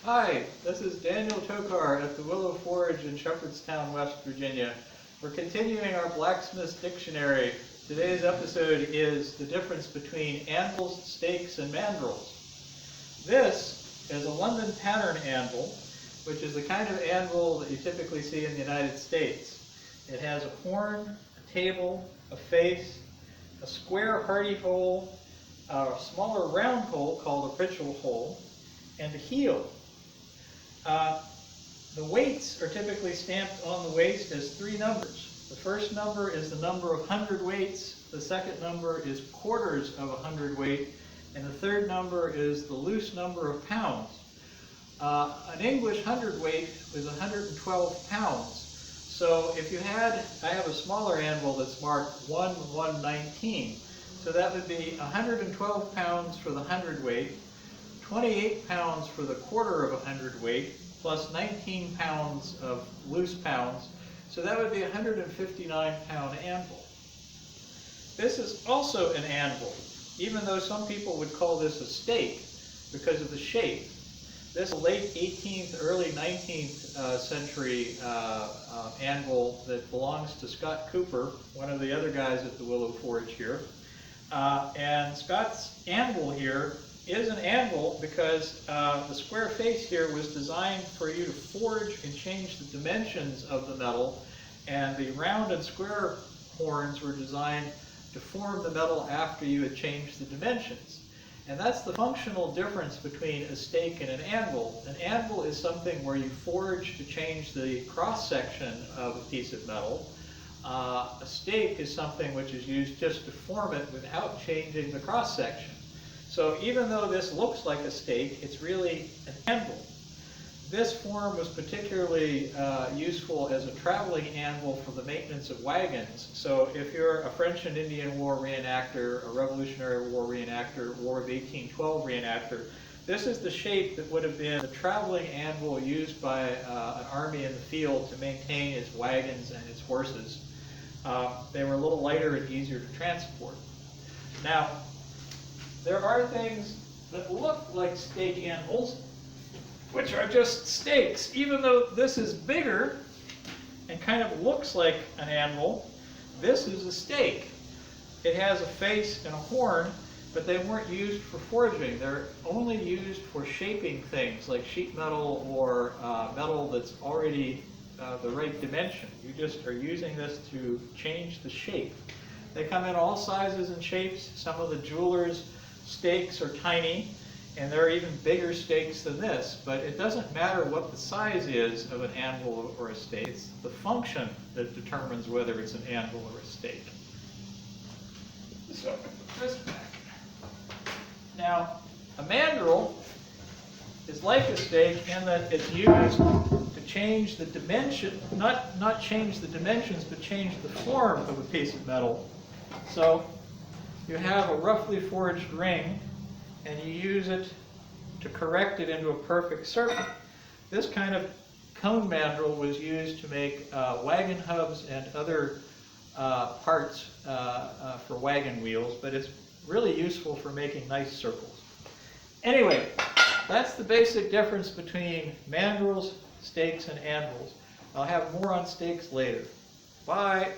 Hi, this is Daniel Tokar at the Willow Forge in Shepherdstown, West Virginia. We're continuing our Blacksmith's Dictionary. Today's episode is the difference between anvils, stakes, and mandrils. This is a London pattern anvil, which is the kind of anvil that you typically see in the United States. It has a horn, a table, a face, a square hardy hole, a smaller round hole called a ritual hole, and a heel. The weights are typically stamped on the waist as 3 numbers. The first number is the number of hundredweights, the second number is quarters of a hundredweight, and the third number is the loose number of pounds. An English hundredweight is 112 pounds. So if you had, I have a smaller anvil that's marked 1/119. So that would be 112 pounds for the hundredweight, 28 pounds for the quarter of a hundredweight, plus 19 pounds of loose pounds. So that would be a 159-pound anvil. This is also an anvil, even though some people would call this a stake because of the shape. This is a late 18th, early 19th century anvil that belongs to Scott Cooper, one of the other guys at the Willow Forge here. And Scott's anvil here is an anvil because the square face here was designed for you to forge and change the dimensions of the metal, and the round and square horns were designed to form the metal after you had changed the dimensions. And that's the functional difference between a stake and an anvil. An anvil is something where you forge to change the cross-section of a piece of metal. A stake is something which is used just to form it without changing the cross-section. So even though this looks like a stake, it's really an anvil. This form was particularly useful as a traveling anvil for the maintenance of wagons. So if you're a French and Indian War reenactor, a Revolutionary War reenactor, War of 1812 reenactor, this is the shape that would have been the traveling anvil used by an army in the field to maintain its wagons and its horses. They were a little lighter and easier to transport. Now, there are things that look like stake anvils, which are just stakes. Even though this is bigger and kind of looks like an anvil, this is a stake. It has a face and a horn, but they weren't used for forging. They're only used for shaping things like sheet metal or metal that's already the right dimension. You just are using this to change the shape. They come in all sizes and shapes. Some of the jewelers' stakes are tiny, and there are even bigger stakes than this, but it doesn't matter what the size is of an anvil or a stake. It's the function that determines whether it's an anvil or a stake. So I put this back. Now, a mandril is like a stake in that it's used to change the dimension, not change the dimensions, but change the form of a piece of metal. So you have a roughly forged ring, and you use it to correct it into a perfect circle. This kind of cone mandril was used to make wagon hubs and other parts for wagon wheels, but it's really useful for making nice circles. Anyway, that's the basic difference between mandrils, stakes, and anvils. I'll have more on stakes later. Bye!